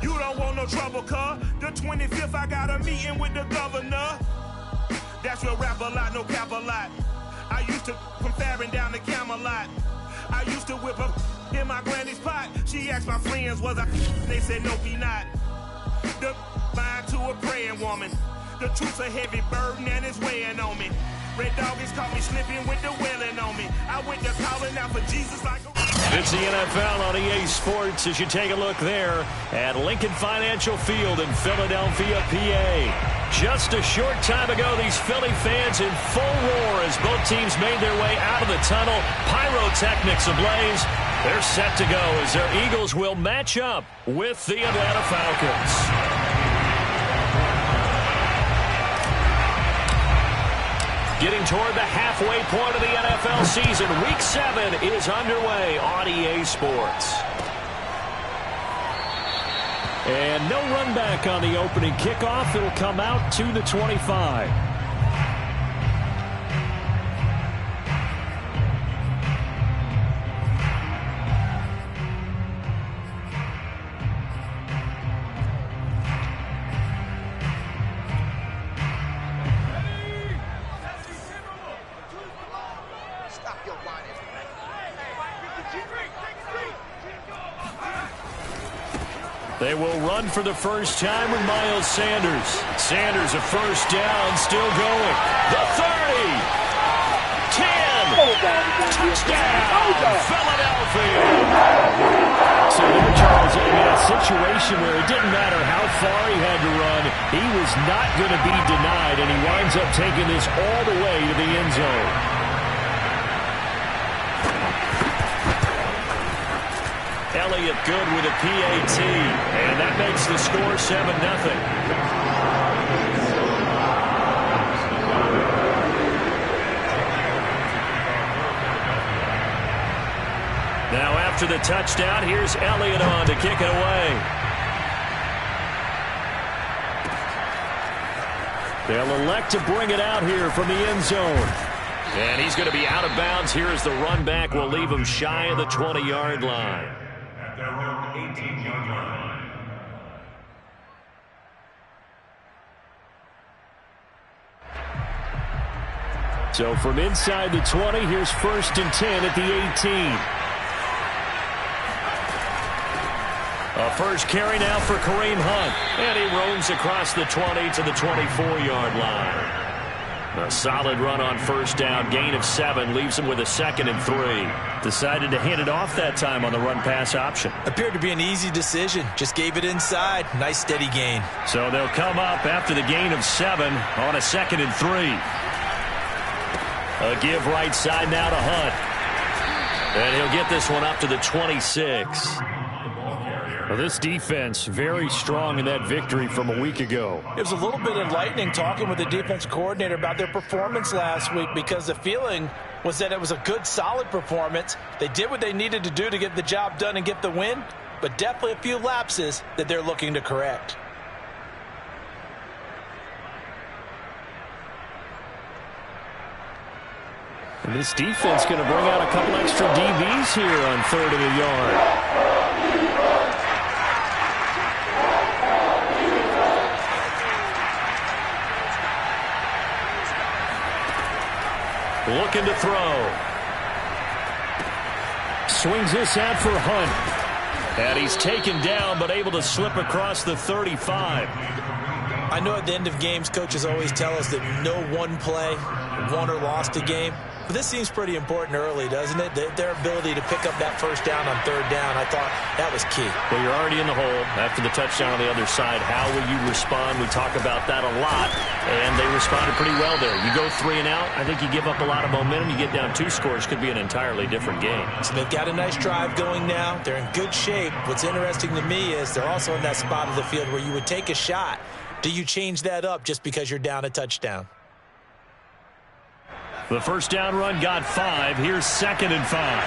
You don't want no trouble, cuz. The 25th, I got a meeting with the governor. That's real rap a lot, no cap a lot. I used to from Farron down to Camelot. I used to whip up in my granny's pot. She asked my friends, was I? They said, no, be not. The mind to a praying woman. The truth's a heavy burden and it's weighing on me. Red Doggies caught me slipping with the wailing on me. I went to calling out for Jesus like a... It's the NFL on EA Sports as you take a look there at Lincoln Financial Field in Philadelphia, PA. Just a short time ago, these Philly fans in full roar as both teams made their way out of the tunnel. Pyrotechnics ablaze. They're set to go as their Eagles will match up with the Atlanta Falcons. Getting toward the halfway point of the NFL season. Week 7 is underway on EA Sports. And no run back on the opening kickoff. It'll come out to the 25. They will run for the first time with Miles Sanders. Sanders a first down, still going. The 30. 10. Touchdown, Philadelphia. So there, Charles, in a situation where it didn't matter how far he had to run, he was not going to be denied, and he winds up taking this all the way to the end zone. Elliott good with a PAT, and that makes the score 7-0. Now after the touchdown, here's Elliott on to kick it away. They'll elect to bring it out here from the end zone. And he's going to be out of bounds here as the run back will leave him shy of the 20-yard line. So from inside the 20, here's 1st and 10 at the 18. A first carry now for Kareem Hunt. And he roams across the 20 to the 24-yard line. A solid run on first down. Gain of 7 leaves him with a 2nd and 3. Decided to hand it off that time on the run-pass option. Appeared to be an easy decision. Just gave it inside. Nice steady gain. So they'll come up after the gain of 7 on a 2nd and 3. A give right side now to Hunt. And he'll get this one up to the 26. Well, this defense very strong in that victory from a week ago. It was a little bit enlightening talking with the defense coordinator about their performance last week because the feeling was that it was a good, solid performance. They did what they needed to do to get the job done and get the win, but definitely a few lapses that they're looking to correct. And this defense going to bring out a couple extra DBs here on 3rd of the yard. Looking to throw. Swings this out for Hunt. And he's taken down, but able to slip across the 35. I know at the end of games, coaches always tell us that no one play won or lost a game. But this seems pretty important early, doesn't it? Their ability to pick up that first down on 3rd down, I thought that was key. Well, you're already in the hole after the touchdown on the other side. How will you respond? We talk about that a lot, and they responded pretty well there. You go 3 and out, I think you give up a lot of momentum. You get down 2 scores, could be an entirely different game. So they've got a nice drive going now. They're in good shape. What's interesting to me is they're also in that spot of the field where you would take a shot. Do you change that up just because you're down a touchdown? The first down run got 5. Here's 2nd and 5.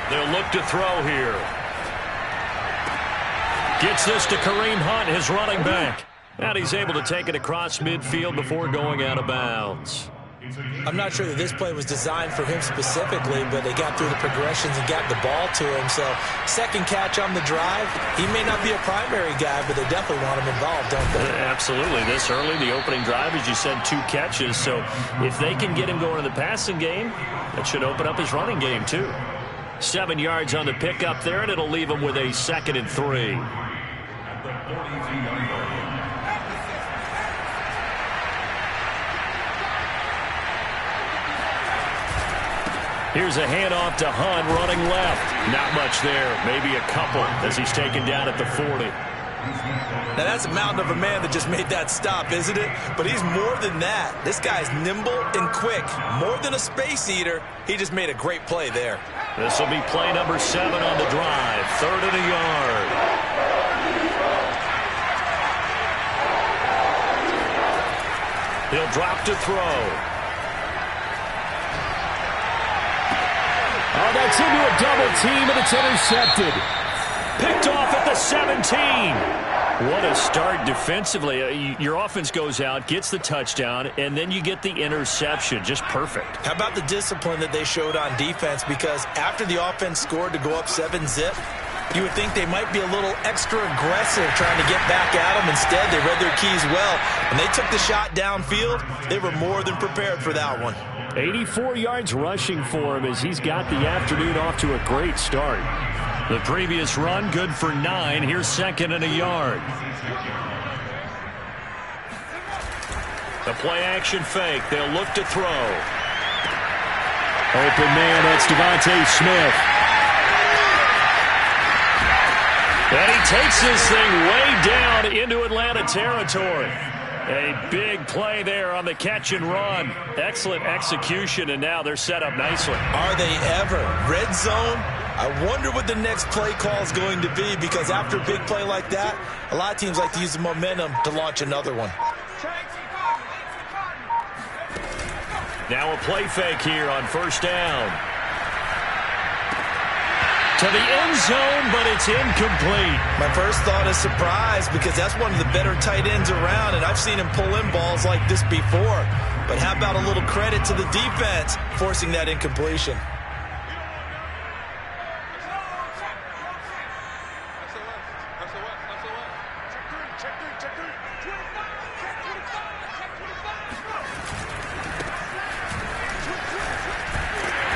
They'll look to throw here. Gets this to Kareem Hunt, his running back. And he's able to take it across midfield before going out of bounds. I'm not sure that this play was designed for him specifically, but they got through the progressions and got the ball to him. So second catch on the drive. He may not be a primary guy, but they definitely want him involved, don't they? Absolutely. This early, the opening drive, as you said, 2 catches. So if they can get him going in the passing game, that should open up his running game too. 7 yards on the pickup there, and it'll leave him with a 2nd and 3. Here's a handoff to Hunt running left. Not much there. Maybe a couple as he's taken down at the 40. Now that's a mountain of a man that just made that stop, isn't it? But he's more than that. This guy's nimble and quick. More than a space eater. He just made a great play there. This will be play number 7 on the drive. 3rd and a yard. He'll drop to throw. Oh, that's into a double team, and it's intercepted. Picked off at the 17. What a start defensively. Your offense goes out, gets the touchdown, and then you get the interception. Just perfect. How about the discipline that they showed on defense? Because after the offense scored to go up 7-zip, you would think they might be a little extra aggressive trying to get back at them. Instead, they read their keys well. When they took the shot downfield, they were more than prepared for that one. 84 yards rushing for him as he's got the afternoon off to a great start. The previous run, good for 9. Here's 2nd and a yard. The play-action fake. They'll look to throw. Open man, that's Devontae Smith. And he takes this thing way down into Atlanta territory. A big play there on the catch and run. Excellent execution, and now they're set up nicely. Are they ever? Red zone? I wonder what the next play call is going to be, because after a big play like that, a lot of teams like to use the momentum to launch another one. Now a play fake here on 1st down. To the end zone, but it's incomplete. My first thought is surprise, because that's one of the better tight ends around, and I've seen him pull in balls like this before. But how about a little credit to the defense forcing that incompletion?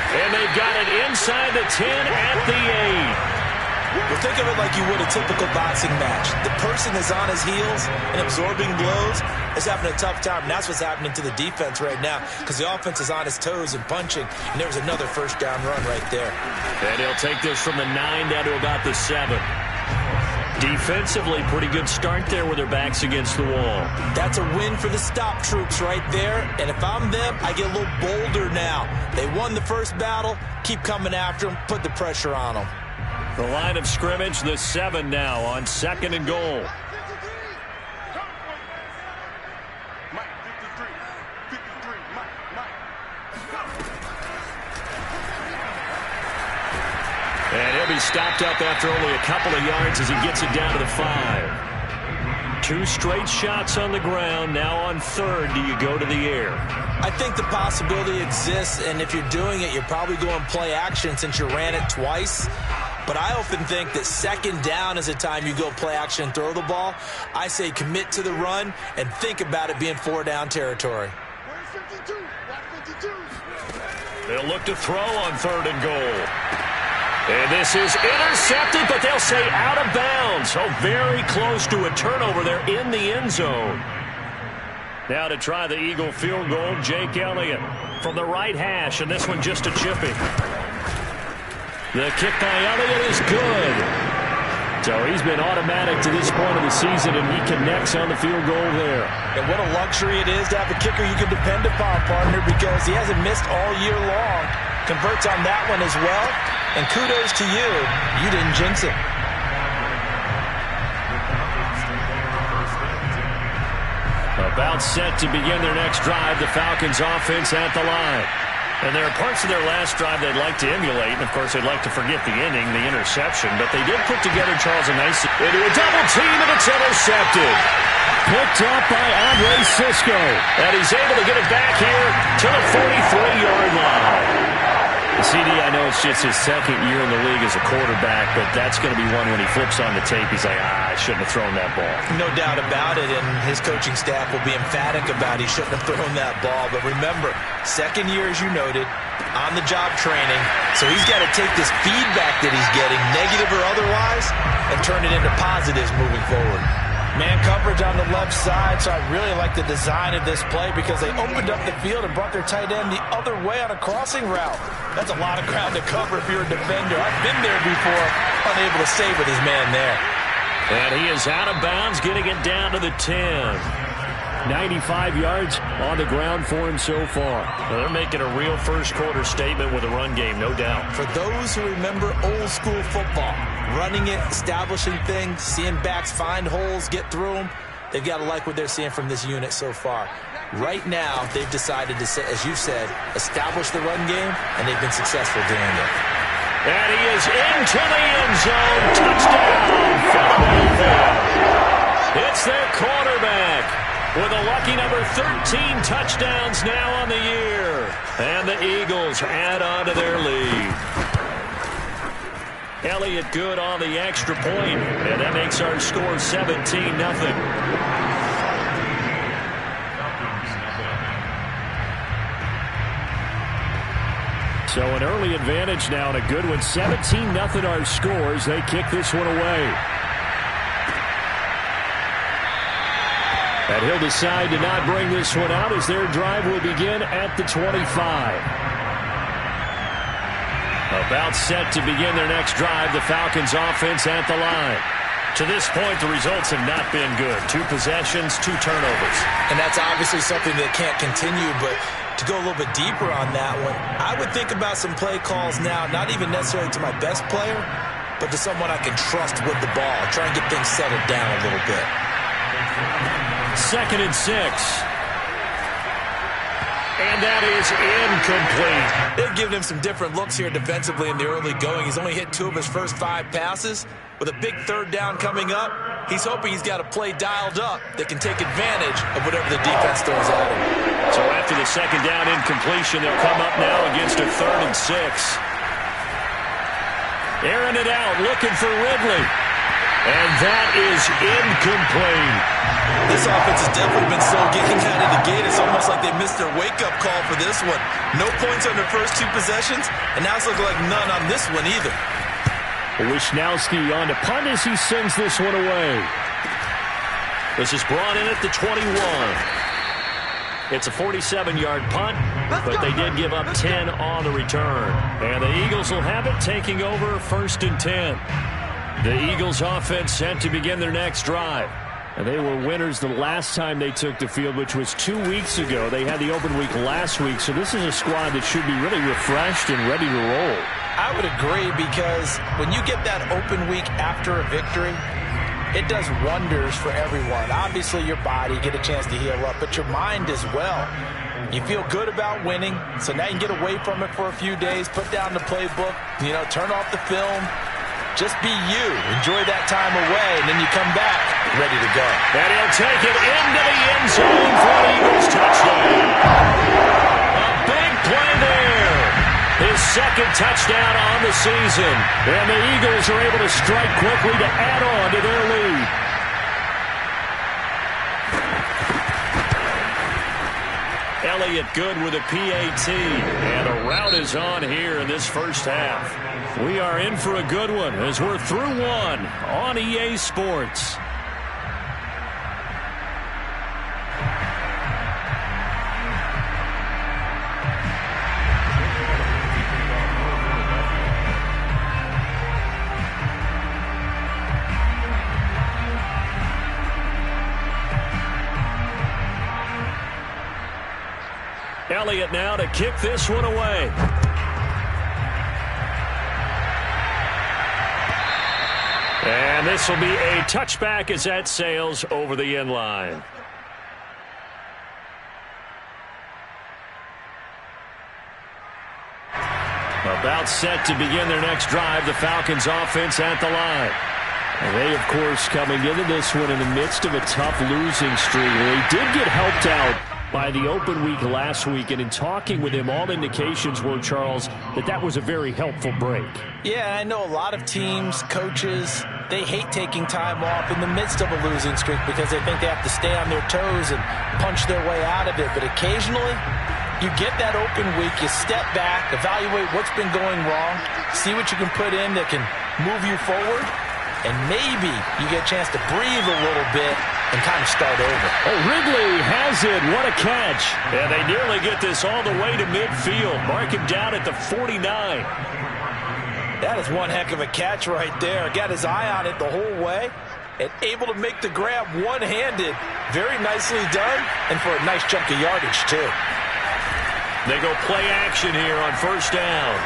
And they've got it inside the 10 at the 8. Well, think of it like you would a typical boxing match. The person is on his heels and absorbing blows is having a tough time. And that's what's happening to the defense right now, because the offense is on his toes and punching. And there was another 1st down run right there. And he'll take this from the 9 down to about the 7. Defensively, pretty good start there with their backs against the wall. That's a win for the stop troops right there. And if I'm them, I get a little bolder now. They won the first battle. Keep coming after them. Put the pressure on them. The line of scrimmage, the 7 now on 2nd and goal. And he'll be stopped up after only a couple of yards as he gets it down to the 5. 2 straight shots on the ground. Now on 3rd, do you go to the air? I think the possibility exists, and if you're doing it, you're probably going play action since you ran it twice. But I often think that 2nd down is a time you go play action and throw the ball. I say commit to the run and think about it being 4-down territory. They'll look to throw on 3rd and goal. And this is intercepted, but they'll say out of bounds. So very close to a turnover there in the end zone. Now to try the Eagle field goal, Jake Elliott from the right hash, and this one just a chipping. The kick by Elliott is good. So he's been automatic to this point of the season, and he connects on the field goal there. And what a luxury it is to have a kicker you can depend upon, partner, because he hasn't missed all year long. Converts on that one as well. And kudos to you. You didn't jinx it. About set to begin their next drive, the Falcons offense at the line. And there are parts of their last drive they'd like to emulate. And, of course, they'd like to forget the inning, the interception. But they did put together Charles and Nice into a double team, and it's intercepted. Picked up by Andre Cisco. And he's able to get it back here to the 43-yard line. CD, I know it's just his second year in the league as a quarterback, but that's going to be one when he flips on the tape. He's like, I shouldn't have thrown that ball. No doubt about it, and his coaching staff will be emphatic about he shouldn't have thrown that ball. But remember, second year, as you noted, on-the-job training, so he's got to take this feedback that he's getting, negative or otherwise, and turn it into positives moving forward. Man coverage on the left side, so I really like the design of this play because they opened up the field and brought their tight end the other way on a crossing route. That's a lot of ground to cover if you're a defender. I've been there before, unable to save with his man there. And he is out of bounds, getting it down to the 10. 95 yards on the ground for him so far. Well, they're making a real first-quarter statement with a run game, no doubt. For those who remember old-school football, running it, establishing things, seeing backs find holes, get through them, they've got to like what they're seeing from this unit so far. Right now, they've decided to, as you said, establish the run game, and they've been successful doing it. And he is into the end zone. Touchdown, Philadelphia. It's their quarterback with a lucky number 13 touchdowns now on the year. And the Eagles add on to their lead. Elliott good on the extra point, and that makes our score 17-0. So an early advantage now and a good one. 17-0 our scores. They kick this one away. And he'll decide to not bring this one out as their drive will begin at the 25. About set to begin their next drive, the Falcons offense at the line. To this point, the results have not been good. 2 possessions, 2 turnovers. And that's obviously something that can't continue, but to go a little bit deeper on that one, I would think about some play calls now, not even necessarily to my best player, but to someone I can trust with the ball. Try and get things settled down a little bit. 2nd and 6. And that is incomplete. They've given him some different looks here defensively in the early going. He's only hit 2 of his first 5 passes. With a big 3rd down coming up, he's hoping he's got a play dialed up that can take advantage of whatever the defense throws at him. So after the 2nd down incompletion, they'll come up now against a 3rd and 6. Airing it out, looking for Ridley. And that is incomplete. This offense has definitely been slow getting out of the gate. It's almost like they missed their wake-up call for this one. No points on their first 2 possessions, and now it's looking like none on this one either. Wishnowski on to punt as he sends this one away. This is brought in at the 21. It's a 47-yard punt, but they did give up 10 on the return. And the Eagles will have it, taking over 1st and 10. The Eagles offense set to begin their next drive. And they were winners the last time they took the field, which was 2 weeks ago. They had the open week last week, so this is a squad that should be really refreshed and ready to roll. I would agree, because when you get that open week after a victory, it does wonders for everyone. Obviously, your body, get a chance to heal up, but your mind as well. You feel good about winning, so now you can get away from it for a few days, put down the playbook, turn off the film. Just be you. Enjoy that time away, and then you come back ready to go. And he'll take it into the end zone for an Eagles touchdown. A big play there. His 2nd touchdown on the season. And the Eagles are able to strike quickly to add on to their lead. Elliott good with a PAT. And a rout is on here in this first half. We are in for a good one as we're through 1 on EA Sports. Elliott now to kick this one away. And this will be a touchback as that sails over the end line. About set to begin their next drive, the Falcons offense at the line. They, of course, coming into this one in the midst of a tough losing streak. They did get helped out by the open week last week, and in talking with him, all indications were, Charles, that was a very helpful break. Yeah, I know a lot of teams, coaches, they hate taking time off in the midst of a losing streak because they think they have to stay on their toes and punch their way out of it. But occasionally, you get that open week, you step back, evaluate what's been going wrong, see what you can put in that can move you forward, and maybe you get a chance to breathe a little bit and kind of start over. Oh, Ridley has it. What a catch. And they nearly get this all the way to midfield. Mark him down at the 49. That is one heck of a catch right there. Got his eye on it the whole way and able to make the grab one-handed. Very nicely done, and for a nice chunk of yardage, too. They go play action here on first down.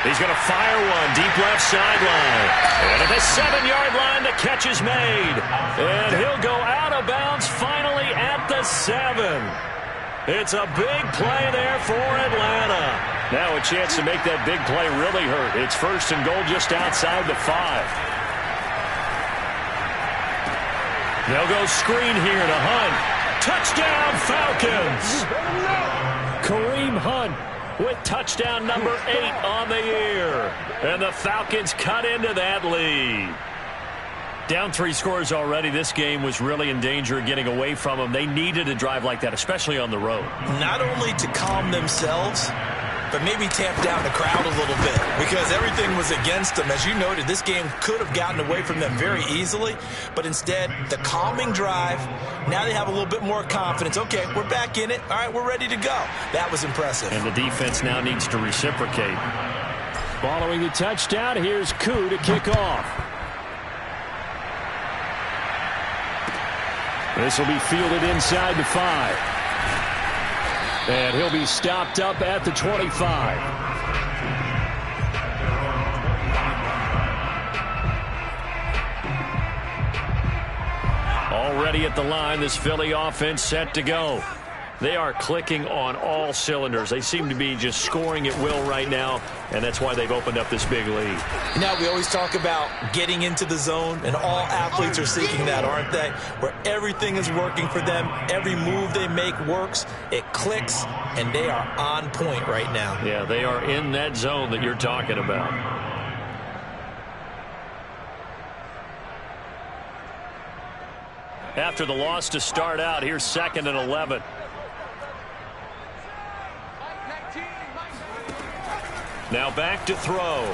He's going to fire one deep left sideline. And at the 7-yard line, the catch is made. And he'll go out of bounds finally at the 7. It's a big play there for Atlanta. Now a chance to make that big play really hurt. It's first and goal just outside the 5. They'll go screen here to Hunt. Touchdown, Falcons! Kareem Hunt with touchdown number 8 on the year. And the Falcons cut into that lead. Down 3 scores already. This game was really in danger of getting away from them. They needed a drive like that, especially on the road. Not only to calm themselves, but maybe tamp down the crowd a little bit because everything was against them. As you noted, this game could have gotten away from them very easily, but instead, the calming drive, now they have a little bit more confidence. Okay, we're back in it. All right, we're ready to go. That was impressive. And the defense now needs to reciprocate. Following the touchdown, here's Koo to kick off. This will be fielded inside the 5. And he'll be stopped up at the 25. Already at the line, this Philly offense set to go. They are clicking on all cylinders. They seem to be just scoring at will right now, and that's why they've opened up this big lead. You know, we always talk about getting into the zone, and all athletes are seeking that, aren't they? Where everything is working for them, every move they make works, it clicks, and they are on point right now. Yeah, they are in that zone that you're talking about. After the loss to start out, here's 2nd and 11. Now back to throw.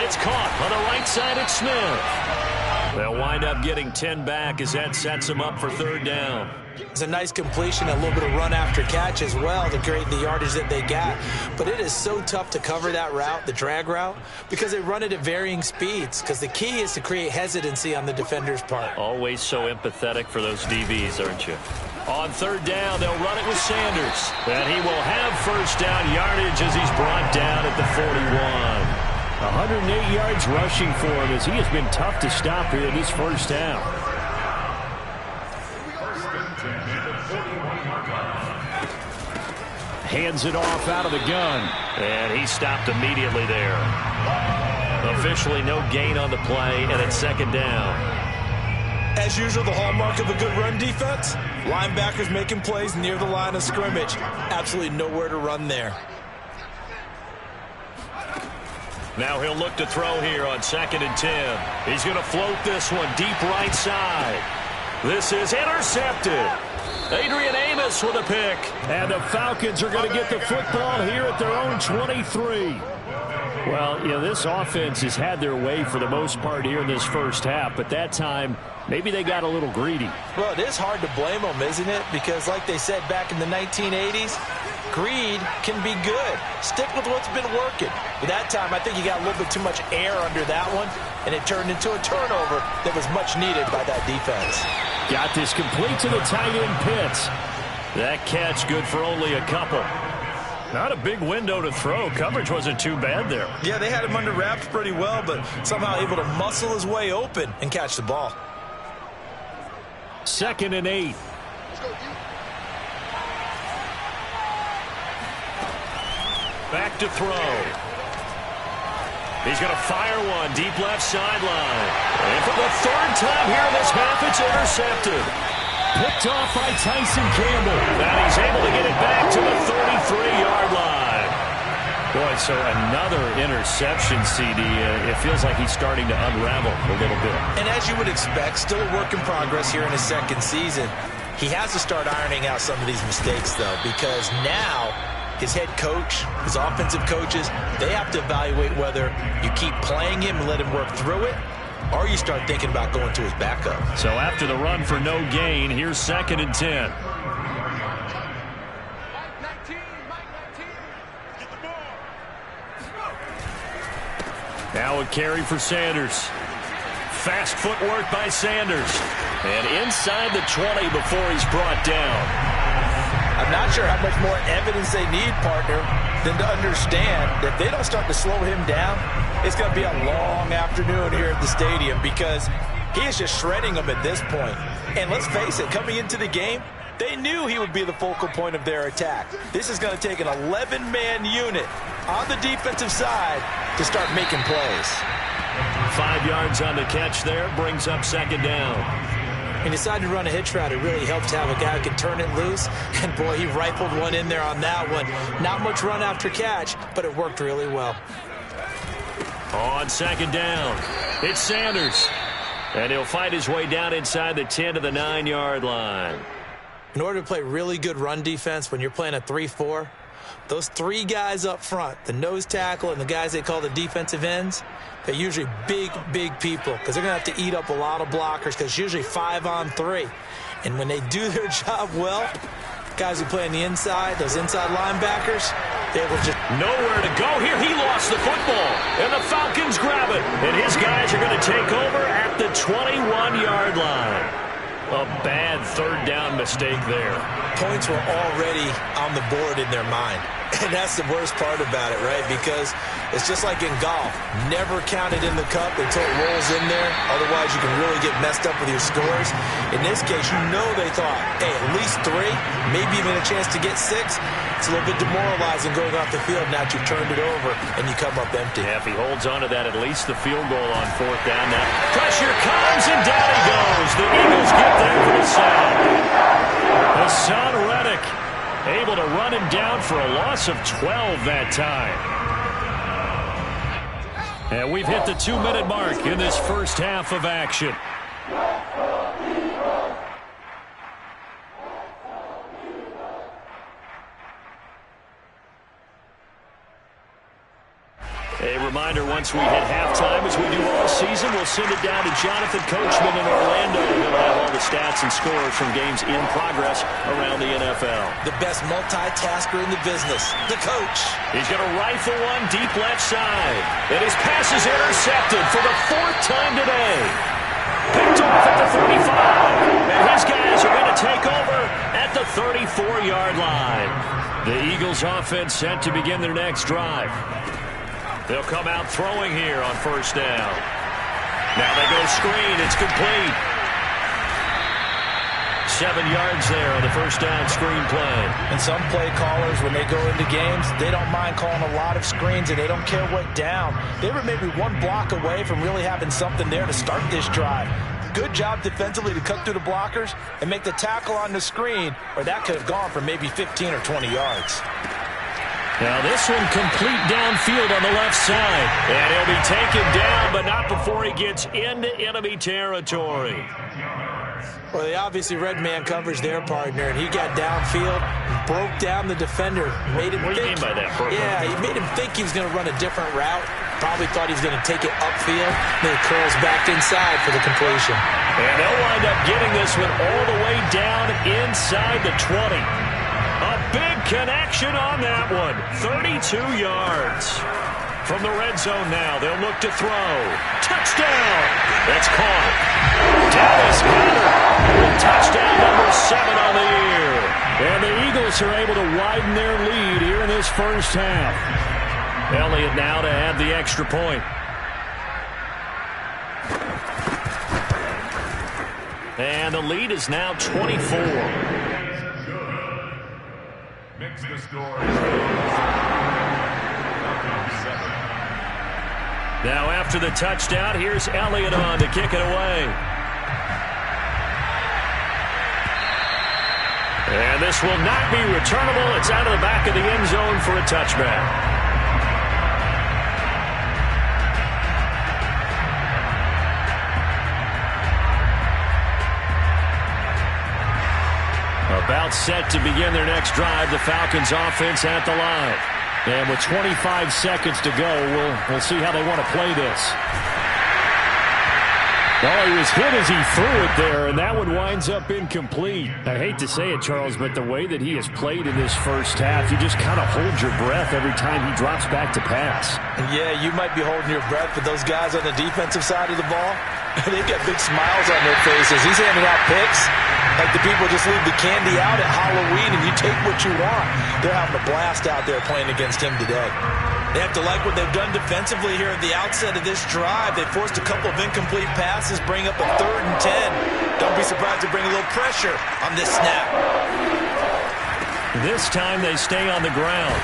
It's caught on the right side at Smith. They'll wind up getting 10 back as that sets them up for 3rd down. It's a nice completion, a little bit of run after catch as well to create the yardage that they got. But it is so tough to cover that route, the drag route, because they run it at varying speeds. Because the key is to create hesitancy on the defender's part. Always so empathetic for those DBs, aren't you? On 3rd down, they'll run it with Sanders. And he will have first down yardage as he's brought down at the 41. 108 yards rushing for him as he has been tough to stop here in this first half. Hands it off out of the gun. And he stopped immediately there. Officially no gain on the play, and it's 2nd down. As usual, the hallmark of a good run defense, linebackers making plays near the line of scrimmage. Absolutely nowhere to run there. Now he'll look to throw here on 2nd and 10. He's going to float this one deep right side. This is intercepted. Adrian Amos with a pick. And the Falcons are going to get the football here at their own 23. Well, you know, this offense has had their way for the most part here in this first half, but that time, maybe they got a little greedy. Well, it is hard to blame them, isn't it? Because like they said back in the 1980s, greed can be good. Stick with what's been working. But that time, I think you got a little bit too much air under that one, and it turned into a turnover that was much needed by that defense. Got this complete to the tight end Pitts. That catch good for only a couple. Not a big window to throw. Coverage wasn't too bad there. Yeah, they had him under wraps pretty well, but somehow able to muscle his way open and catch the ball. 2nd and 8. Back to throw. He's going to fire one deep left sideline. And for the third time here in this half, it's intercepted. Picked off by Tyson Campbell. And he's able to get it back to the 33-yard line. Boy, so another interception, CD. It feels like he's starting to unravel a little bit. And as you would expect, still a work in progress here in his second season. He has to start ironing out some of these mistakes, though, because now his head coach, his offensive coaches, they have to evaluate whether you keep playing him and let him work through it, or you start thinking about going to his backup. So after the run for no gain, here's 2nd and 10. Now a carry for Sanders. Fast footwork by Sanders. And inside the 20 before he's brought down. I'm not sure how much more evidence they need, partner, than to understand that if they don't start to slow him down, it's going to be a long afternoon here at the stadium because he is just shredding them at this point. And let's face it, coming into the game, they knew he would be the focal point of their attack. This is going to take an 11-man unit on the defensive side to start making plays. 5 yards on the catch there, brings up 2nd down. He decided to run a hitch route. It really helped to have a guy who could turn it loose. And, boy, he rifled one in there on that one. Not much run after catch, but it worked really well. On 2nd down, it's Sanders. And he'll fight his way down inside the 10 to the 9-yard line. In order to play really good run defense when you're playing a 3-4, those 3 guys up front, the nose tackle and the guys they call the defensive ends, they're usually big, big people because they're going to have to eat up a lot of blockers because it's usually 5-on-3. And when they do their job well, guys who play on the inside, those inside linebackers, they will just... Nowhere to go here. He lost the football. And the Falcons grab it. And his guys are going to take over at the 21-yard line. A bad 3rd down mistake there. Points were already on the board in their mind. And that's the worst part about it, right? Because it's just like in golf. Never count it in the cup until it rolls in there. Otherwise, you can really get messed up with your scores. In this case, you know they thought, hey, at least 3, maybe even a chance to get 6. It's a little bit demoralizing going off the field now that you've turned it over and you come up empty. Yeah, if he holds on to that, at least the field goal on 4th down. Now pressure comes and down he goes. The Eagles get there for the sack. Hassan Reddick able to run him down for a loss of 12 that time. And we've hit the 2-minute mark in this first half of action. A reminder, once we hit halftime, as we do all season, we'll send it down to Jonathan Coachman in Orlando. He'll have all the stats and scores from games in progress around the NFL. The best multitasker in the business, the coach. He's going to rifle one deep left side. And his pass is intercepted for the 4th time today. Picked off at the 35. And his guys are going to take over at the 34-yard line. The Eagles offense set to begin their next drive. They'll come out throwing here on 1st down. Now they go screen. It's complete. 7 yards there on the 1st down screen play. And some play callers, when they go into games, they don't mind calling a lot of screens, and they don't care what down. They were maybe 1 block away from really having something there to start this drive. Good job defensively to cut through the blockers and make the tackle on the screen, or that could have gone for maybe 15 or 20 yards. Now this one complete downfield on the left side. And he'll be taken down, but not before he gets into enemy territory. Well, they obviously read man coverage their partner, and he got downfield, broke down the defender, made him What do you mean by that, Burke? Yeah, he made him think he was going to run a different route. Probably thought he was going to take it upfield, then he curls back inside for the completion. And they'll wind up getting this one all the way down inside the 20. A big connection on that one. 32 yards. From the red zone now, they'll look to throw. Touchdown! That's caught. Dallas Goedert with touchdown number 7 on the year. And the Eagles are able to widen their lead here in this first half. Elliott now to add the extra point. And the lead is now 24. Makes the score. Now after the touchdown, here's Elliott on to kick it away. And this will not be returnable. It's out of the back of the end zone for a touchback. About set to begin their next drive, the Falcons offense at the line. And with 25 seconds to go, we'll see how they want to play this. Well, he was hit as he threw it there, and that one winds up incomplete. I hate to say it, Charles, but the way that he has played in this first half, you just kind of hold your breath every time he drops back to pass. Yeah, you might be holding your breath, but those guys on the defensive side of the ball, they've got big smiles on their faces. He's handing out picks like the people just leave the candy out at Halloween and you take what you want. They're having a blast out there playing against him today. They have to like what they've done defensively here at the outset of this drive. They forced a couple of incomplete passes, bring up a 3rd and 10. Don't be surprised to bring a little pressure on this snap. This time they stay on the ground.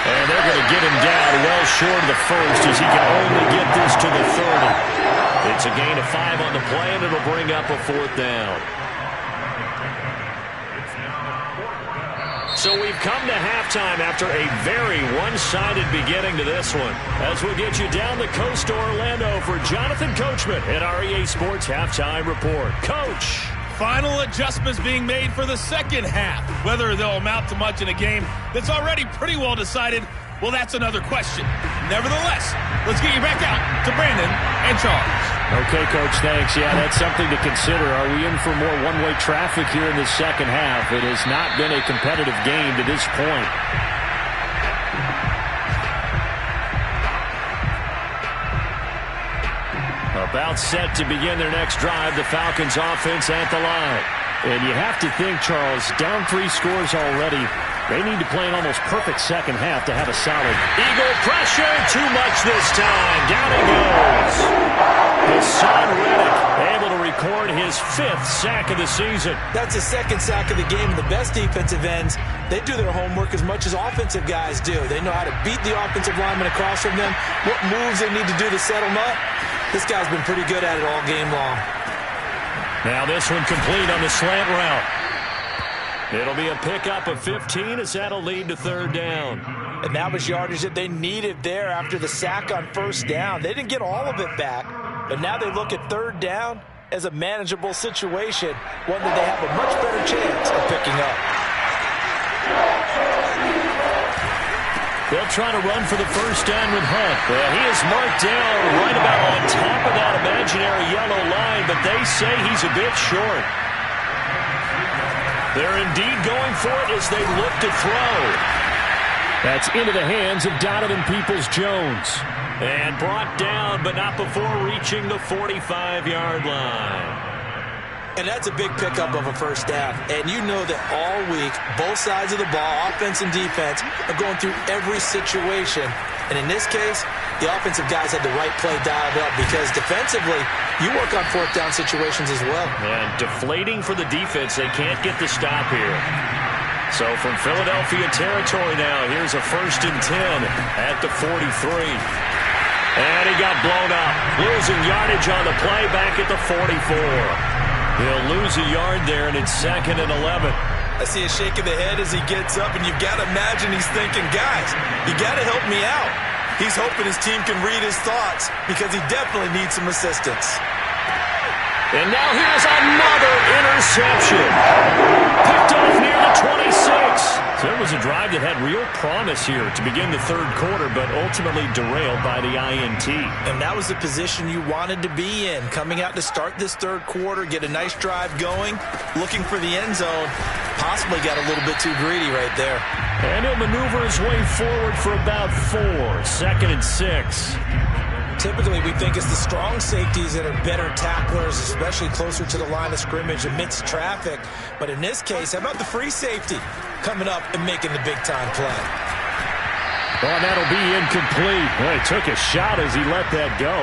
And they're going to get him down well short of the first as he can only get this to the 30. It's a gain of 5 on the play, and it'll bring up a 4th down. So we've come to halftime after a very one-sided beginning to this one. As we'll get you down the coast to Orlando for Jonathan Coachman at our EA Sports Halftime Report. Coach. Final adjustments being made for the second half. Whether they'll amount to much in a game that's already pretty well decided, well, that's another question. Nevertheless, let's get you back out to Brandon and Charles. Okay, Coach, thanks. Yeah, that's something to consider. Are we in for more one-way traffic here in the second half? It has not been a competitive game to this point. About set to begin their next drive, the Falcons offense at the line. And you have to think, Charles, down 3 scores already. They need to play an almost perfect second half to have a solid. Eagle pressure, too much this time. Down he goes. Hassan Reddick able to record his 5th sack of the season. That's his 2nd sack of the game. The best defensive ends, they do their homework as much as offensive guys do. They know how to beat the offensive lineman across from them, what moves they need to do to set them up. This guy's been pretty good at it all game long. Now this one complete on the slant route. It'll be a pickup of 15 as that'll lead to 3rd down. And that was yardage that they needed there after the sack on 1st down. They didn't get all of it back, but now they look at 3rd down as a manageable situation, one that they have a much better chance of picking up. They'll try to run for the 1st down with Hunt. Well, he is marked down right about on top of that imaginary yellow line, but they say he's a bit short. They're indeed going for it as they look to throw. That's into the hands of Donovan Peoples-Jones. And brought down, but not before reaching the 45-yard line. And that's a big pickup of a 1st down. And you know that all week, both sides of the ball, offense and defense, are going through every situation. And in this case, the offensive guys had the right play dialed up because defensively, you work on 4th down situations as well. And deflating for the defense. They can't get the stop here. So from Philadelphia territory now, here's a 1st and 10 at the 43. And he got blown up. Losing yardage on the play back at the 44. He'll lose a yard there, and it's 2nd and 11. I see a shake of the head as he gets up, and you've got to imagine he's thinking, guys, you got to help me out. He's hoping his team can read his thoughts because he definitely needs some assistance. And now here's another interception. Picked off near the 26. So it was a drive that had real promise here to begin the 3rd quarter, but ultimately derailed by the INT. And that was the position you wanted to be in. Coming out to start this 3rd quarter, get a nice drive going, looking for the end zone. Possibly got a little bit too greedy right there. And he'll maneuver his way forward for about 4. 2nd and 6. Typically, we think it's the strong safeties that are better tacklers, especially closer to the line of scrimmage amidst traffic. But in this case, how about the free safety coming up and making the big-time play? Well, and that'll be incomplete. Well, he took a shot as he let that go.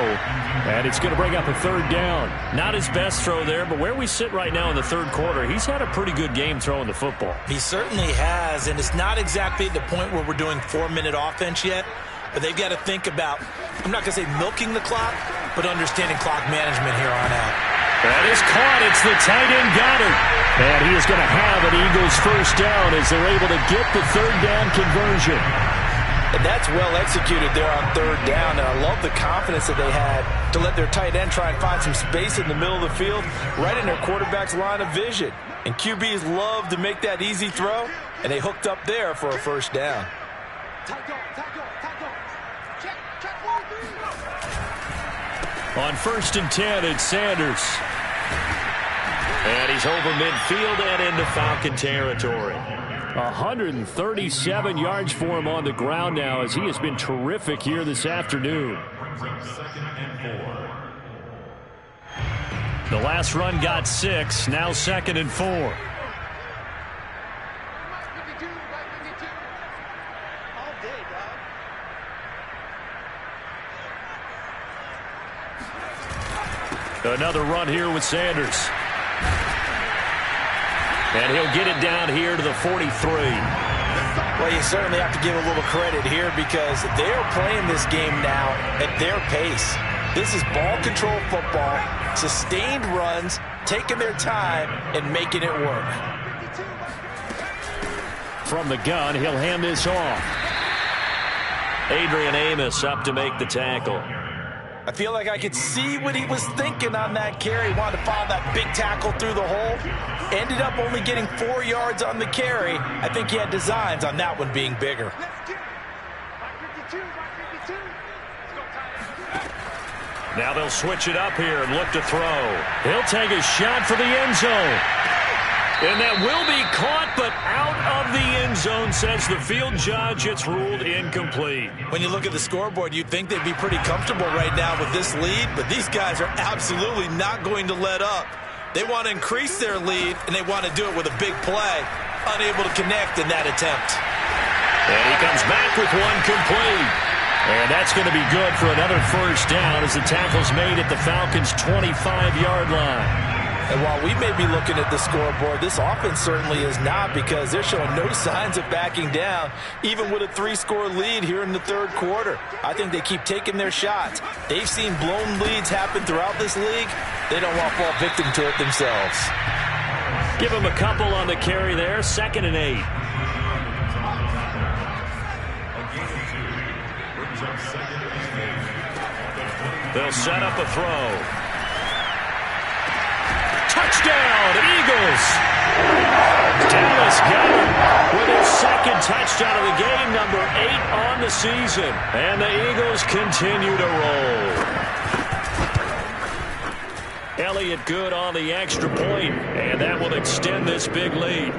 And it's going to bring up a 3rd down. Not his best throw there, but where we sit right now in the 3rd quarter, he's had a pretty good game throwing the football. He certainly has, and it's not exactly at the point where we're doing 4-minute offense yet. but they've got to think about, I'm not going to say milking the clock, but understanding clock management here on out. That is caught. It's the tight end Goddard. And he is going to have an Eagles first down as they're able to get the third down conversion. And that's well executed there on third down. And I love the confidence that they had to let their tight end try and find some space in the middle of the field, right in their quarterback's line of vision. And QBs love to make that easy throw, and they hooked up there for a first down. On 1st and 10, it's Sanders. And he's over midfield and into Falcon territory. 137 yards for him on the ground now as he has been terrific here this afternoon. The last run got 6, now 2nd and 4. Another run here with Sanders. And he'll get it down here to the 43. Well, you certainly have to give a little credit here because they're playing this game now at their pace. This is ball control football, sustained runs, taking their time and making it work. From the gun, he'll hand this off. Adrian Amos up to make the tackle. I feel like I could see what he was thinking on that carry. Wanted to follow that big tackle through the hole. Ended up only getting 4 yards on the carry. I think he had designs on that one being bigger. Now they'll switch it up here and look to throw. He'll take a shot for the end zone. And that will be caught, but out of the end zone, says the field judge. It's ruled incomplete. When you look at the scoreboard, you'd think they'd be pretty comfortable right now with this lead, but these guys are absolutely not going to let up. They want to increase their lead, and they want to do it with a big play. Unable to connect in that attempt. And he comes back with one complete. And that's going to be good for another first down as the tackle's made at the Falcons' 25-yard line. And while we may be looking at the scoreboard, this offense certainly is not because they're showing no signs of backing down, even with a 3-score lead here in the third quarter. I think they keep taking their shots. They've seen blown leads happen throughout this league. They don't want to fall victim to it themselves. Give them a couple on the carry there, 2nd and 8. They'll set up a throw. Touchdown, Eagles! Dallas Goedert with his 2nd touchdown of the game, number 8 on the season. And the Eagles continue to roll. Elliott good on the extra point, and that will extend this big lead.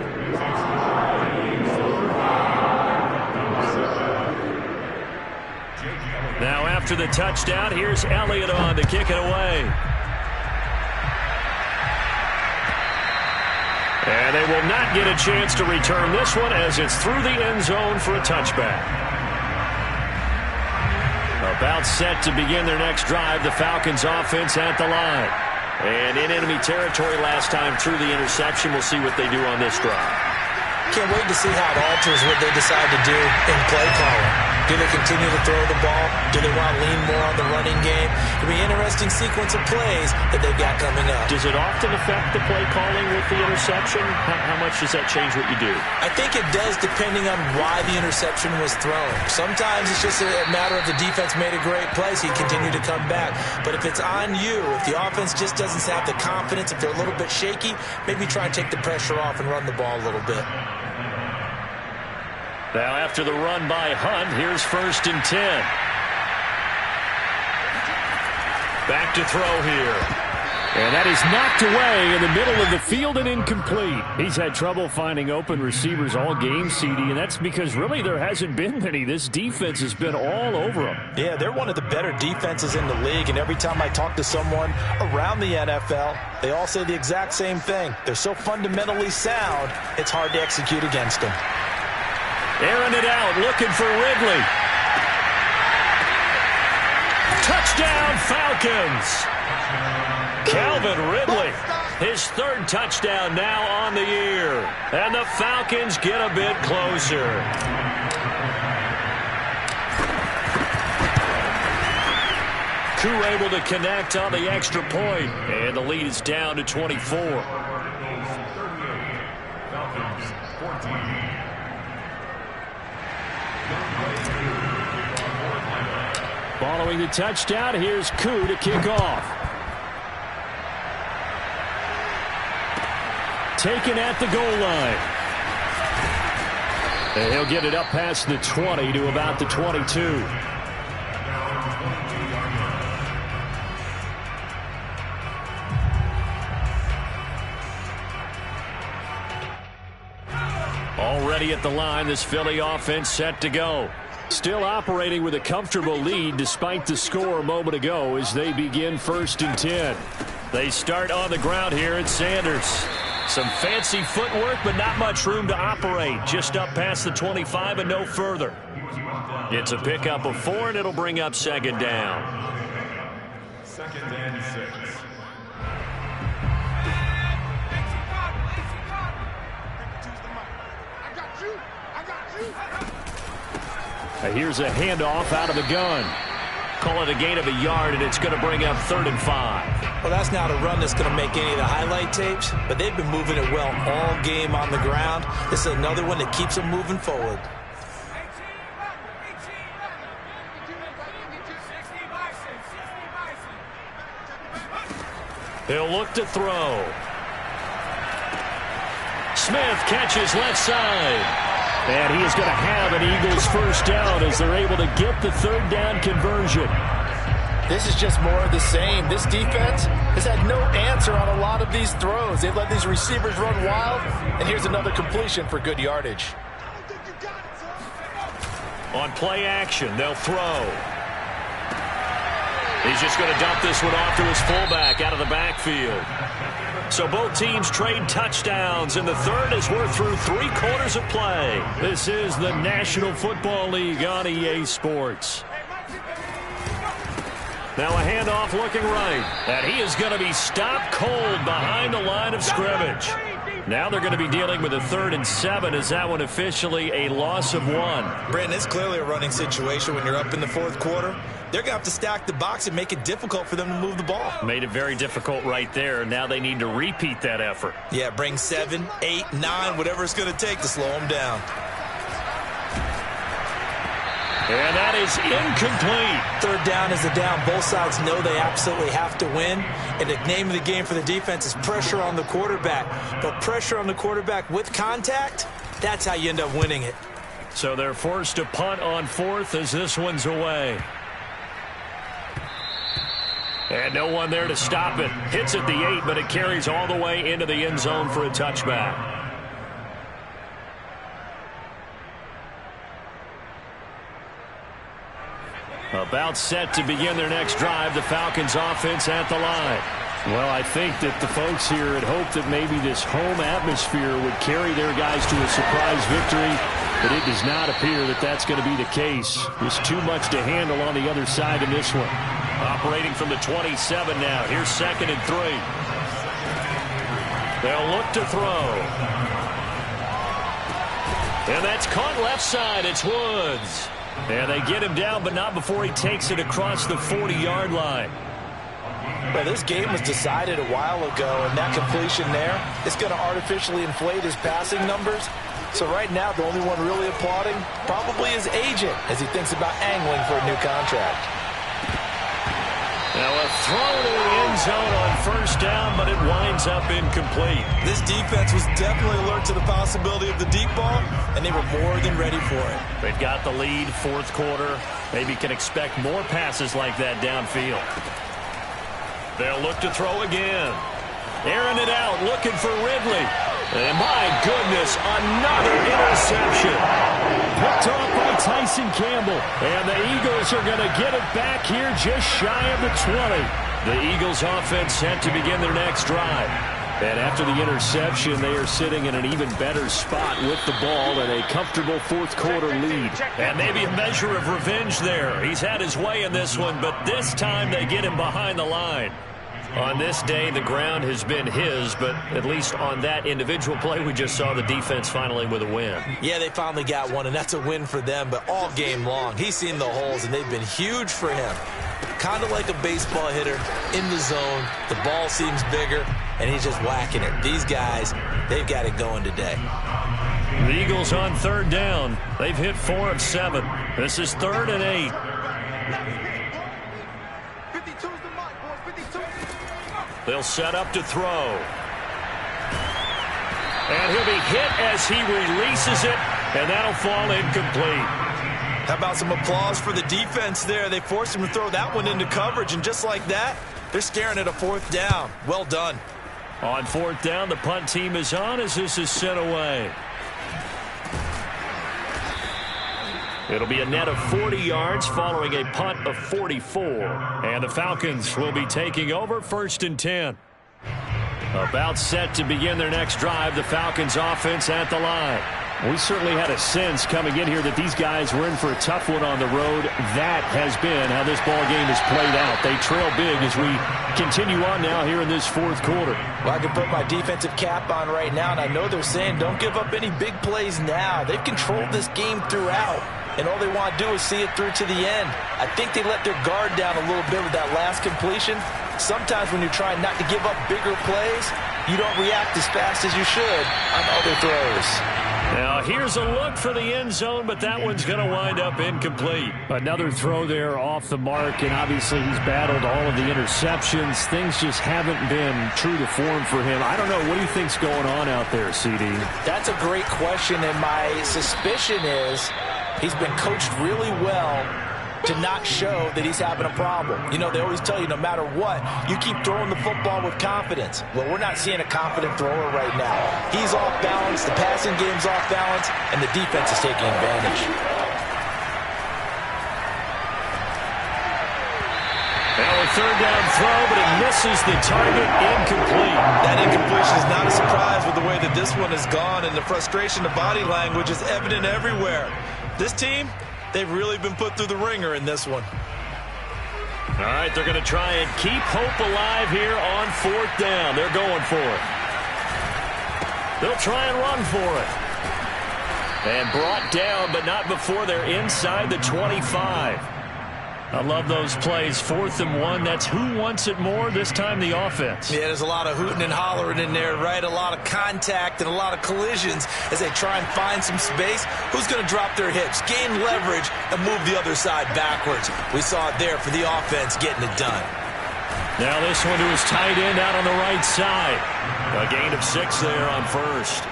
Now after the touchdown, here's Elliott on to kick it away. And they will not get a chance to return this one as it's through the end zone for a touchback. About set to begin their next drive, the Falcons offense at the line. And in enemy territory last time through the interception. We'll see what they do on this drive. Can't wait to see how it alters what they decide to do in play calling. Do they continue to throw the ball? Do they want to lean more on the running game? It'll be an interesting sequence of plays that they've got coming up. Does it often affect the play calling with the interception? How much does that change what you do? I think it does depending on why the interception was thrown. Sometimes it's just a matter of the defense made a great play, so you continue to come back. But if it's on you, if the offense just doesn't have the confidence, if they're a little bit shaky, maybe try and take the pressure off and run the ball a little bit. Now after the run by Hunt, here's 1st and 10. Back to throw here. And that is knocked away in the middle of the field and incomplete. He's had trouble finding open receivers all game, CD, and that's because really there hasn't been many. This defense has been all over them. Yeah, they're one of the better defenses in the league, and every time I talk to someone around the NFL, they all say the exact same thing. They're so fundamentally sound, it's hard to execute against them. Airing it out, looking for Ridley. Touchdown, Falcons! Calvin Ridley, his 3rd touchdown now on the year. And the Falcons get a bit closer. Koo able to connect on the extra point, and the lead is down to 24. Following the touchdown, here's Koo to kick off. Taken at the goal line. And he'll get it up past the 20 to about the 22. Already at the line, this Philly offense set to go. Still operating with a comfortable lead despite the score a moment ago as they begin 1st and 10. They start on the ground here at Sanders. Some fancy footwork, but not much room to operate. Just up past the 25 and no further. It's a pickup of 4, and it'll bring up 2nd down. 2nd and 6. Here's a handoff out of the gun. Call it a gain of a yard, and it's going to bring up 3rd and 5. Well, that's not a run that's going to make any of the highlight tapes, but they've been moving it well all game on the ground. This is another one that keeps them moving forward. He'll look to throw. Smith catches left side. And he is going to have an Eagles 1st down as they're able to get the 3rd down conversion. This is just more of the same. This defense has had no answer on a lot of these throws. They've let these receivers run wild, and here's another completion for good yardage. On play action, they'll throw. He's just going to dump this one off to his fullback out of the backfield. So both teams trade touchdowns, and the third as we're through 3/4 of play. This is the National Football League on EA Sports. Now a handoff looking right, and he is going to be stopped cold behind the line of scrimmage. Now they're going to be dealing with a 3rd and 7. Is that one officially a loss of 1? Brandon, it's clearly a running situation when you're up in the 4th quarter. They're going to have to stack the box and make it difficult for them to move the ball. Made it very difficult right there. Now they need to repeat that effort. Yeah, bring 7, 8, 9, whatever it's going to take to slow them down. And that is incomplete. 3rd down is a down. Both sides know they absolutely have to win. And the name of the game for the defense is pressure on the quarterback. But pressure on the quarterback with contact, that's how you end up winning it. So they're forced to punt on 4th as this one's away. And no one there to stop it. Hits at the 8, but it carries all the way into the end zone for a touchback. About set to begin their next drive, the Falcons offense at the line. Well, I think that the folks here had hoped that maybe this home atmosphere would carry their guys to a surprise victory, but it does not appear that that's going to be the case. There's too much to handle on the other side in this one. Operating from the 27 now. Here's 2nd and 3. They'll look to throw. And that's caught left side. It's Woods. And they get him down, but not before he takes it across the 40-yard line. Well, this game was decided a while ago, and that completion there is going to artificially inflate his passing numbers. So right now, the only one really applauding probably his agent as he thinks about angling for a new contract. Now a throw to the end zone on 1st down, but it winds up incomplete. This defense was definitely alert to the possibility of the deep ball, and they were more than ready for it. They've got the lead, 4th quarter. Maybe can expect more passes like that downfield. They'll look to throw again. Airing it out, looking for Ridley. And my goodness, another interception. Picked off by Tyson Campbell. And the Eagles are going to get it back here just shy of the 20. The Eagles offense set to begin their next drive. And after the interception, they are sitting in an even better spot with the ball and a comfortable 4th quarter lead. And maybe a measure of revenge there. He's had his way in this one, but this time they get him behind the line. On this day, the ground has been his, but at least on that individual play, we just saw the defense finally with a win. Yeah, they finally got one, and that's a win for them, but all game long, he's seen the holes, and they've been huge for him. kind of like a baseball hitter in the zone. The ball seems bigger, and he's just whacking it. These guys, they've got it going today. The Eagles on third down. They've hit 4 of 7. This is 3rd and 8. They'll set up to throw. And he'll be hit as he releases it, and that'll fall incomplete. How about some applause for the defense there? They forced him to throw that one into coverage, and just like that, they're staring at a 4th down. Well done. On 4th down, the punt team is on as this is sent away. It'll be a net of 40 yards following a punt of 44. And the Falcons will be taking over 1st and 10. About set to begin their next drive, the Falcons offense at the line. We certainly had a sense coming in here that these guys were in for a tough one on the road. That has been how this ball game has played out. They trail big as we continue on now here in this 4th quarter. Well, I can put my defensive cap on right now, and I know they're saying don't give up any big plays now. They've controlled this game throughout, and all they want to do is see it through to the end. I think they let their guard down a little bit with that last completion. Sometimes when you're trying not to give up bigger plays, you don't react as fast as you should on other throws. Now, here's a look for the end zone, but that one's going to wind up incomplete. Another throw there off the mark, and obviously he's battled all of the interceptions. Things just haven't been true to form for him. I don't know. What do you think's going on out there, CD? That's a great question, and my suspicion is he's been coached really well to not show that he's having a problem. You know, they always tell you no matter what, you keep throwing the football with confidence. Well, we're not seeing a confident thrower right now. He's off balance, the passing game's off balance, and the defense is taking advantage. Now a 3rd down throw, but it misses the target, incomplete. That incompletion is not a surprise with the way that this one has gone, and the frustration of body language is evident everywhere. This team, they've really been put through the ringer in this one. All right, they're going to try and keep hope alive here on 4th down. They're going for it. They'll try and run for it. And brought down, but not before they're inside the 25. I love those plays. 4th and 1. That's who wants it more, this time the offense. Yeah, there's a lot of hooting and hollering in there, right? A lot of contact and a lot of collisions as they try and find some space. Who's going to drop their hips, gain leverage, and move the other side backwards? We saw it there for the offense getting it done. Now this one to his tight end out on the right side. A gain of 6 there on 1st.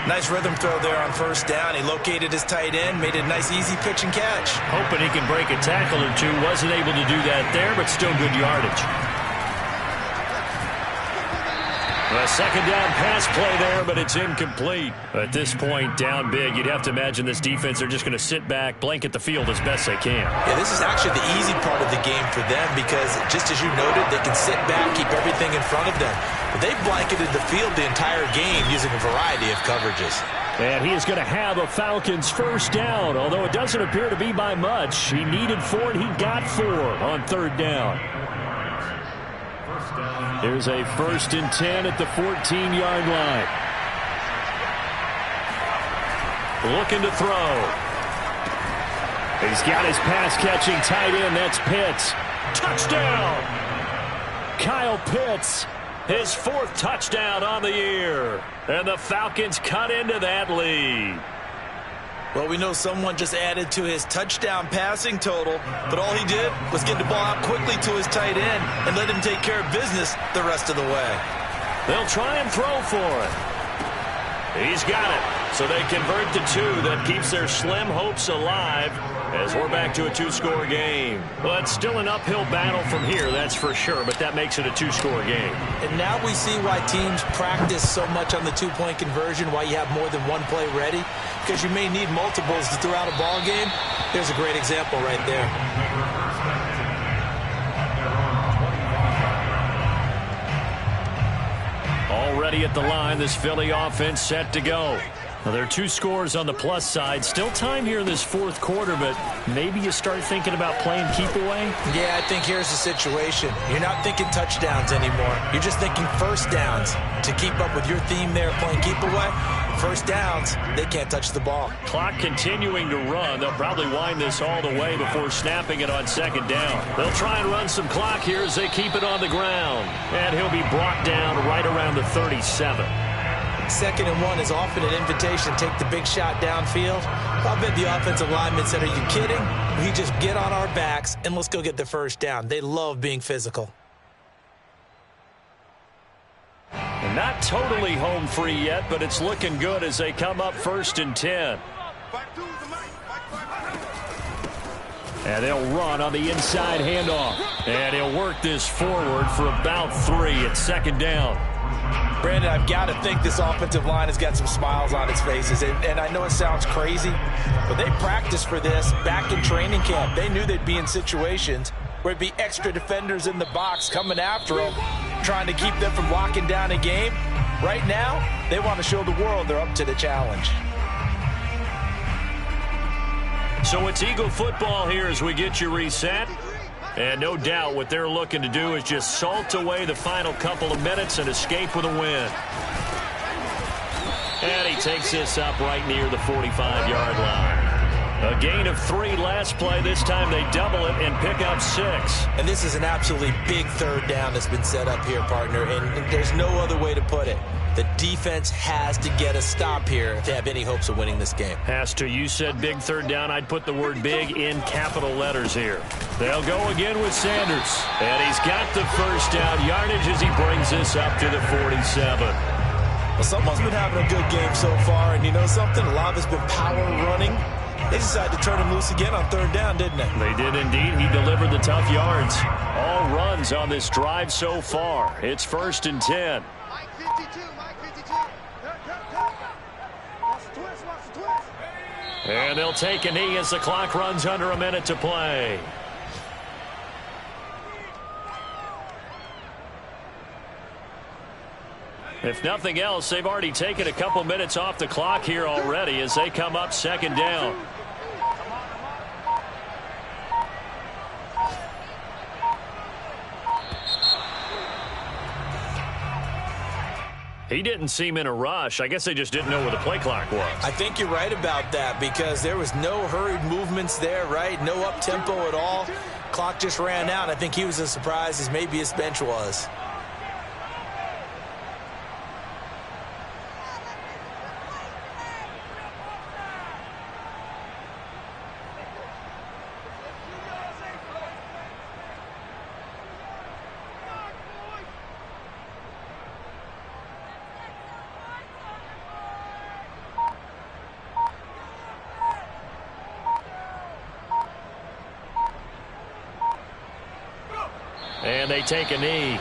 Nice rhythm throw there on 1st down. He located his tight end, made it a nice easy pitch and catch. Hoping he can break a tackle or two. Wasn't able to do that there, but still good yardage. A 2nd down pass play there, but it's incomplete. At this point, down big, you'd have to imagine this defense, they're just going to sit back, blanket the field as best they can. Yeah, this is actually the easy part of the game for them because, just as you noted, they can sit back, keep everything in front of them. But they've blanketed the field the entire game using a variety of coverages. And he is going to have a Falcons 1st down, although it doesn't appear to be by much. He needed 4, and he got 4 on 3rd down. There's a 1st and 10 at the 14-yard line. Looking to throw. He's got his pass-catching tight end. That's Pitts. Touchdown! Kyle Pitts, his 4th touchdown on the year. And the Falcons cut into that lead. Well, we know someone just added to his touchdown passing total, but all he did was get the ball out quickly to his tight end and let him take care of business the rest of the way. They'll try and throw for it. He's got it. So they convert the 2. That keeps their slim hopes alive as we're back to a 2-score game. But still an uphill battle from here, that's for sure, but that makes it a 2-score game. And now we see why teams practice so much on the 2-point conversion, why you have more than one play ready, because you may need multiples throughout a ball game. Here's a great example right there. Already at the line, this Philly offense set to go. Well, there are 2 scores on the plus side. Still time here in this fourth quarter, but maybe you start thinking about playing keep away? Yeah, I think here's the situation. You're not thinking touchdowns anymore. You're just thinking first downs. To keep up with your theme there, playing keep away, first downs, they can't touch the ball. Clock continuing to run. They'll probably wind this all the way before snapping it on second down. They'll try and run some clock here as they keep it on the ground. And he'll be brought down right around the 37. 2nd and 1 is often an invitation. Take the big shot downfield. I'll bet the offensive lineman said, are you kidding? We just get on our backs and let's go get the first down. They love being physical. And not totally home free yet, but it's looking good as they come up 1st and 10. And they'll run on the inside handoff. And he'll work this forward for about 3 at 2nd down. Brandon, I've got to think this offensive line has got some smiles on its faces. And I know it sounds crazy, but they practiced for this back in training camp. They knew they'd be in situations where it'd be extra defenders in the box coming after them, trying to keep them from locking down a game. Right now, they want to show the world they're up to the challenge. So it's Eagle football here as we get you reset. And no doubt what they're looking to do is just salt away the final couple of minutes and escape with a win. And he takes this up right near the 45-yard line. A gain of 3 last play. This time they double it and pick up 6. And this is an absolutely big 3rd down that's been set up here, partner. And there's no other way to put it. The defense has to get a stop here if they have any hopes of winning this game. Has to. You said big 3rd down. I'd put the word big in capital letters here. They'll go again with Sanders. And he's got the first down yardage as he brings this up to the 47. Well, someone's been having a good game so far. And you know something? A lot of it's been power running. They decided to turn him loose again on 3rd down, didn't they? They did indeed. He delivered the tough yards. All runs on this drive so far. It's 1st and 10. And they'll take a knee as the clock runs under a minute to play. If nothing else, they've already taken a couple minutes off the clock here already as they come up 2nd down. He didn't seem in a rush. I guess they just didn't know where the play clock was. I think you're right about that because there was no hurried movements there, right? No up-tempo at all. Clock just ran out. I think he was as surprised as maybe his bench was. And they take a knee.